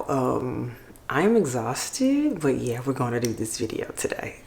I am exhausted, but yeah, we're gonna do this video today.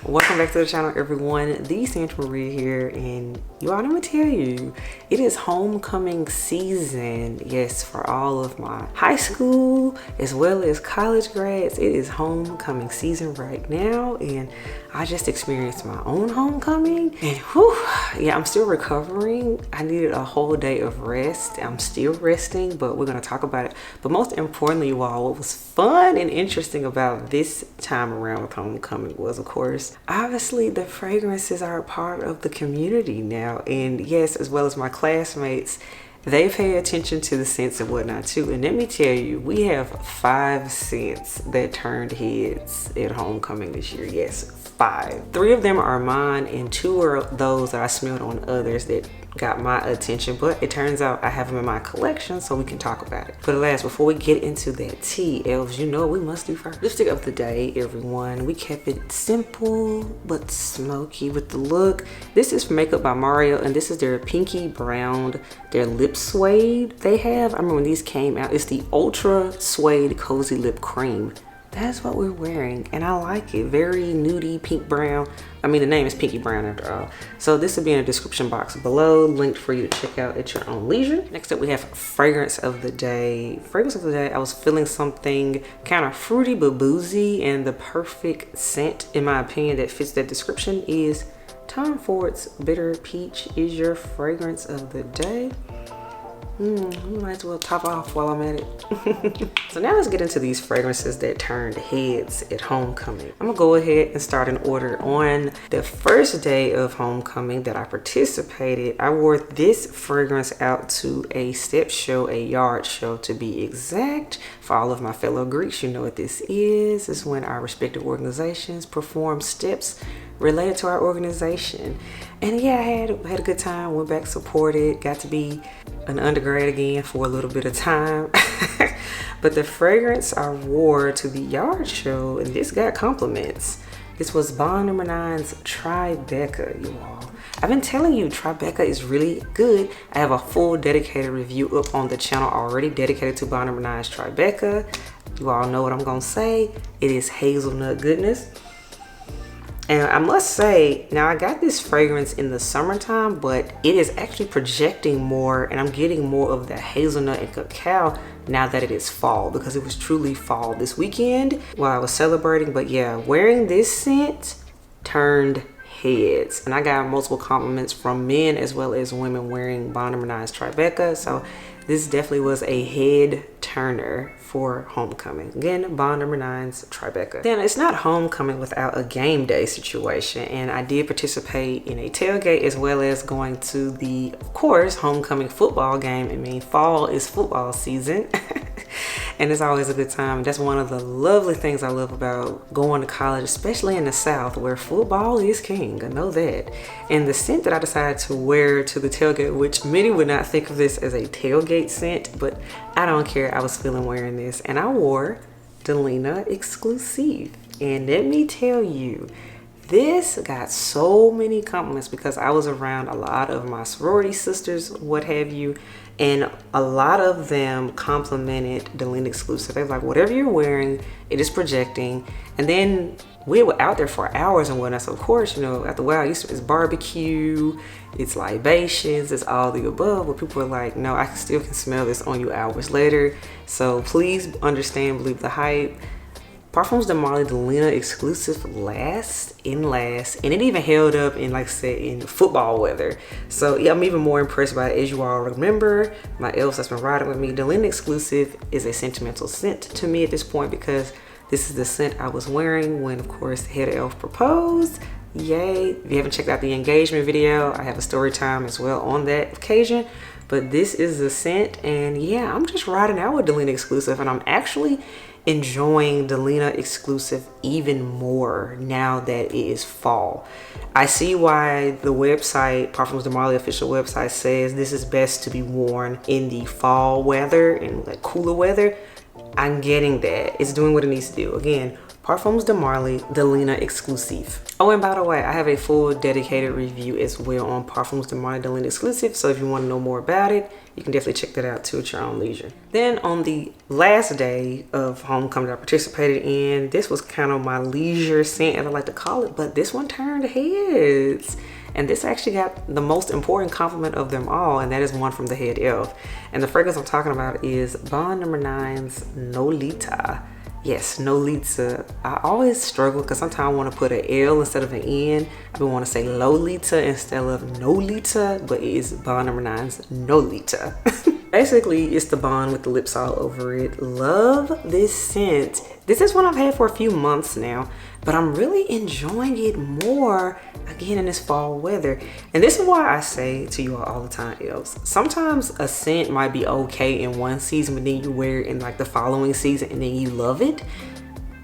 Welcome back to the channel, everyone. The Santa Maria here, and you all, let me tell you, it is homecoming season. Yes, for all of my high school as well as college grads, it is homecoming season right now, and I just experienced my own homecoming, and whew, yeah, I'm still recovering. I needed a whole day of rest. I'm still resting, but we're gonna talk about it. But most importantly, you all, what was fun and interesting about this time around with homecoming was, of course, obviously the fragrances are a part of the community now, and yes, as well as my classmates, they pay attention to the scents and whatnot too. And let me tell you, we have 5 scents that turned heads at homecoming this year. Yes, 5. 3 of them are mine, and 2 are those that I smelled on others that got my attention, but it turns out I have them in my collection, so we can talk about it. But alas, before we get into that tea, elves, you know what we must do first. Lipstick of the day, everyone. We kept it simple but smoky with the look. This is from Makeup by Mario, and this is their pinky brown, their lip suede they have. I remember when these came out. It's the Ultra Suede Cozy Lip Cream. That's what we're wearing, and I like it. Very nudie pink brown. I mean, the name is Pinky Brown after all. So this will be in the description box below, linked for you to check out at your own leisure. Next up, we have fragrance of the day. Fragrance of the day, I was feeling something kind of fruity but boozy, and the perfect scent, in my opinion, that fits that description is Tom Ford's Bitter Peach is your fragrance of the day. We might as well top off while I'm at it. So now let's get into these fragrances that turned heads at homecoming. I'm gonna go ahead and start an order. On the first day of homecoming that I participated, I wore this fragrance out to a step show, a yard show to be exact. For all of my fellow Greeks, you know what this is. It's when our respective organizations perform steps related to our organization. And yeah, I had a good time, went back, supported, got to be an undergrad again for a little bit of time. But the fragrance I wore to the yard show, and this got compliments. This was Bond No. 9's Tribeca, you all. I've been telling you, Tribeca is really good. I have a full dedicated review up on the channel already dedicated to Bond No. 9's Tribeca. You all know what I'm gonna say. It is hazelnut goodness. And I must say, now I got this fragrance in the summertime, but it is actually projecting more, and I'm getting more of the hazelnut and cacao now that it is fall, because it was truly fall this weekend while I was celebrating. But yeah, wearing this scent turned heads, and I got multiple compliments from men as well as women wearing Bond No. 9's Tribeca. So this definitely was a head turner for homecoming. Again, Bond No. 9's Tribeca. Then it's not homecoming without a game day situation, and I did participate in a tailgate as well as going to the, of course, homecoming football game. I mean, fall is football season. And it's always a good time. That's one of the lovely things I love about going to college, especially in the South where football is king. I know that. And the scent that I decided to wear to the tailgate, which many would not think of this as a tailgate scent, but I don't care. I was feeling wearing this, and I wore Delina Exclusive. And let me tell you, this got so many compliments because I was around a lot of my sorority sisters, what have you, and a lot of them complimented Delina Exclusive. They were like, whatever you're wearing, it is projecting. And then we were out there for hours and whatnot. So of course, you know, after a while, it's barbecue, it's libations, it's all the above. But people were like, no, I still can smell this on you hours later. So please understand, believe the hype. Parfums de Marly Delina Exclusive lasts, and it even held up in, like I said, in football weather. So yeah, I'm even more impressed by it. As you all remember, my elves that's been riding with me, Delina Exclusive is a sentimental scent to me at this point, because this is the scent I was wearing when, of course, head elf proposed. Yay. If you haven't checked out the engagement video, I have a story time as well on that occasion. But this is the scent, and yeah, I'm just riding out with Delina Exclusive, and I'm actually enjoying Delina Exclusive even more now that it is fall. I see why the website, Parfums de Marly official website, says this is best to be worn in the fall weather and like cooler weather. I'm getting that. It's doing what it needs to do. Again, Parfums de Marly, the Lena exclusive. Oh, and by the way, I have a full dedicated review as well on Parfums de Marly, the Lena exclusive. So if you want to know more about it, you can definitely check that out too at your own leisure. Then on the last day of homecoming that I participated in, this was kind of my leisure scent, as I like to call it, but this one turned heads. And this actually got the most important compliment of them all, and that is one from the head elf. And the fragrance I'm talking about is Bond No. 9's Nolita. Yes, Nolita. I always struggle because sometimes I want to put an L instead of an N. I want to say Lolita instead of Nolita, but it is Bond No. 9's Nolita. Basically, it's the Bond with the lips all over it. Love this scent. This is one I've had for a few months now, but I'm really enjoying it more again in this fall weather. And this is why I say to you all the time, elves, sometimes a scent might be okay in one season, but then you wear it in like the following season and then you love it.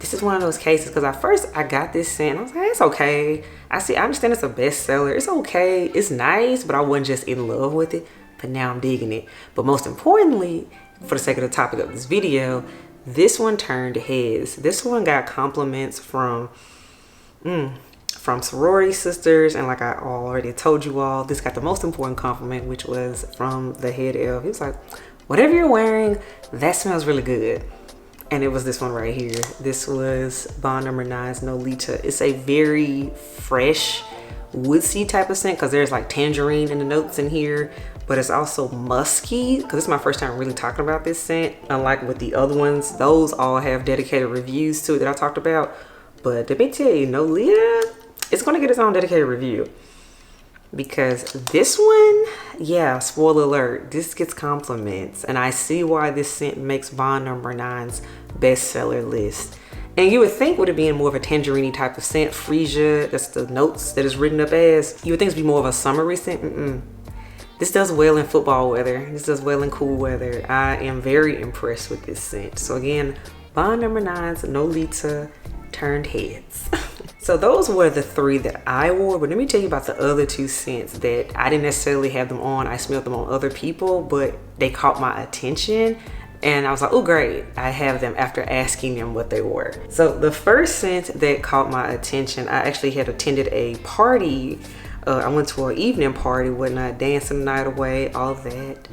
This is one of those cases because at first I got this scent and I was like, it's okay. I understand it's a bestseller. It's okay. It's nice, but I wasn't just in love with it. But now I'm digging it. But most importantly, for the sake of the topic of this video, this one turned heads. This one got compliments from sorority sisters, and like I already told you all, this got the most important compliment, which was from the head elf. He was like, whatever you're wearing, that smells really good. And it was this one right here. This was Bond No. 9's Nolita. It's a very fresh, woodsy type of scent because there's like tangerine in the notes in here, but it's also musky because it's my first time really talking about this scent. Unlike with the other ones, those all have dedicated reviews to it that I talked about. But let me tell you, Nolita, it's gonna get its own dedicated review because this one, yeah, spoiler alert, this gets compliments, and I see why this scent makes Bond No. 9's bestseller list. And you would think with it being more of a tangerine type of scent, freesia, that's the notes that is written up as, you would think it'd be more of a summery scent. This does well in football weather. This does well in cool weather. I am very impressed with this scent. So again, Bond No. 9's Nolita turned heads. So those were the three that I wore, but let me tell you about the other two scents that I didn't necessarily have them on. I smelled them on other people, but they caught my attention. And I was like, oh great, I have them after asking them what they were. So the first scent that caught my attention, I actually had attended a party. I went to an evening party, whatnot, dancing the night away, all of that.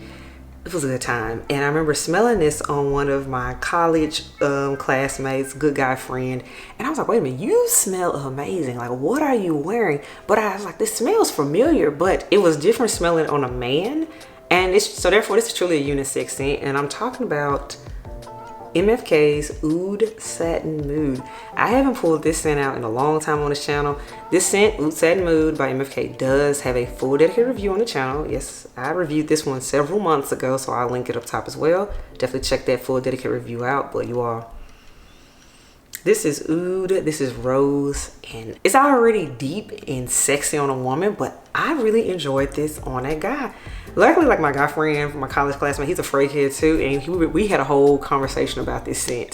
It was a good time. And I remember smelling this on one of my college classmates, good guy friend. And I was like, wait a minute, you smell amazing. Like, what are you wearing? But I was like, this smells familiar, but it was different smelling on a man. And so therefore this is truly a unisex scent, and I'm talking about MFK's Oud Satin Mood. I haven't pulled this scent out in a long time on this channel. This scent, Oud Satin Mood by MFK, does have a full dedicated review on the channel. Yes, I reviewed this one several months ago, so I'll link it up top as well. Definitely check that full dedicated review out. But you all, this is Oud, this is rose, and it's already deep and sexy on a woman, but I really enjoyed this on a guy. Luckily, like my guy friend from my college classmate, he's a Frey kid too, and we had a whole conversation about this scent.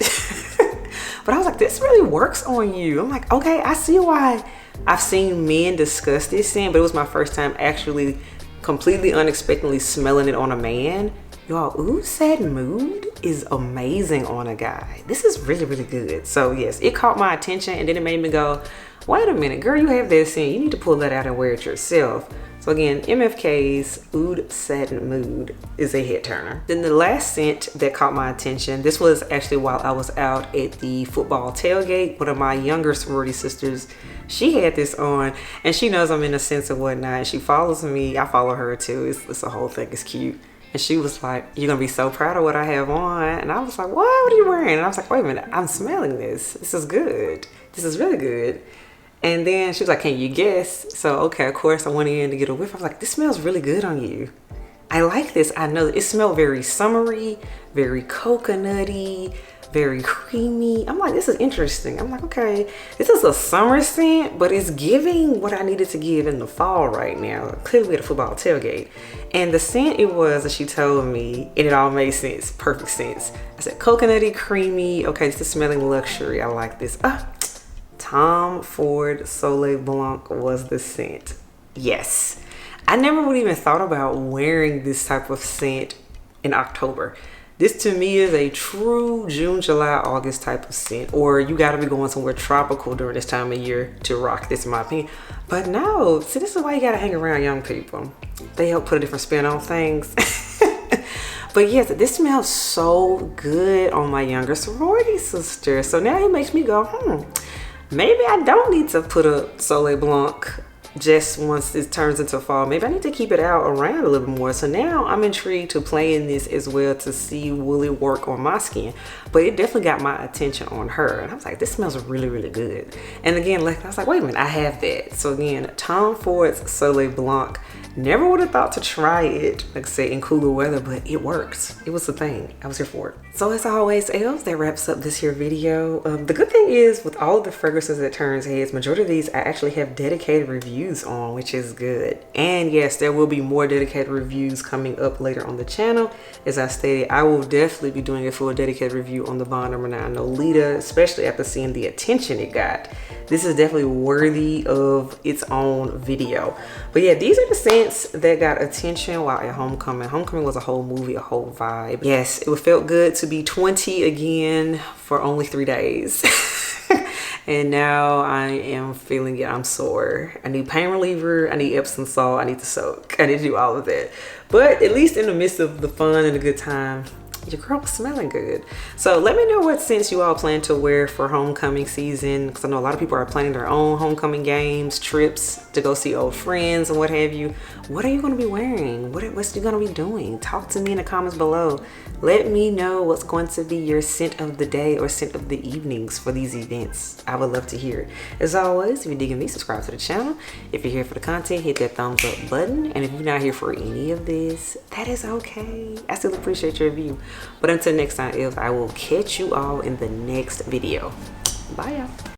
But I was like, this really works on you. I'm like, okay, I see why I've seen men discuss this scent, but it was my first time actually completely unexpectedly smelling it on a man. Y'all, Oud Satin Mood is amazing on a guy. This is really, really good. So yes, it caught my attention, and then it made me go, wait a minute, girl, you have that scent. You need to pull that out and wear it yourself. So again, MFK's Oud Satin Mood is a head turner. Then the last scent that caught my attention, this was actually while I was out at the football tailgate. One of my younger sorority sisters, she had this on, and she knows I'm in a sense and whatnot. She follows me, I follow her too. It's a whole thing, it's cute. And she was like, you're gonna be so proud of what I have on. And I was like, what are you wearing? And I was like, wait a minute, I'm smelling this. This is good. This is really good. And then she was like, can you guess? So, okay, of course, I went in to get a whiff. I was like, this smells really good on you. I like this. I know it smelled very summery, very coconutty, very creamy. I'm like, this is interesting. I'm like, okay, this is a summer scent, but it's giving what I needed to give in the fall right now. Clearly at a football tailgate. And the scent it was that she told me, and it all made sense, perfect sense. I said, coconutty, creamy. Okay, this is smelling luxury. I like this. Tom Ford Soleil Blanc was the scent. Yes. I never would even thought about wearing this type of scent in October. This to me is a true June, July, August type of scent. Or you gotta be going somewhere tropical during this time of year to rock this, in my opinion. But no, see, this is why you gotta hang around young people. They help put a different spin on things. But yes, this smells so good on my younger sorority sister. So now it makes me go, maybe I don't need to put a Soleil Blanc just once it turns into fall. Maybe I need to keep it out around a little bit more. So now I'm intrigued to play in this as well to see will it work on my skin. But it definitely got my attention on her. And I was like, this smells really, really good. And again, like I was like, wait a minute, I have that. So again, Tom Ford's Soleil Blanc. Never would have thought to try it, like I say, in cooler weather, but it works. It was the thing. I was here for it. So as always, elves, that wraps up this here video. The good thing is with all of the fragrances that turns heads, majority of these I actually have dedicated reviews on, which is good. And yes, there will be more dedicated reviews coming up later on the channel. As I stated, I will definitely be doing a full dedicated review on the Bond No. 9 Nolita, especially after seeing the attention it got. This is definitely worthy of its own video. But yeah, these are the scents that got attention while at Homecoming. Homecoming was a whole movie, a whole vibe. Yes, it felt good to be 20 again for only 3 days. And now I am feeling it. I'm sore. I need pain reliever. I need Epsom salt. I need to soak. I need to do all of that. But at least in the midst of the fun and the good time, your girl was smelling good. So let me know what scents you all plan to wear for homecoming season, because I know a lot of people are planning their own homecoming games, trips to go see old friends and what have you. What are you going to be wearing? What's you going to be doing? Talk to me in the comments below. Let me know what's going to be your scent of the day or scent of the evenings for these events. I would love to hear it. As always, if you're digging me, subscribe to the channel. If you're here for the content, hit that thumbs up button. And if you're not here for any of this, that is okay. I still appreciate your review. But until next time, I will catch you all in the next video. Bye, y'all.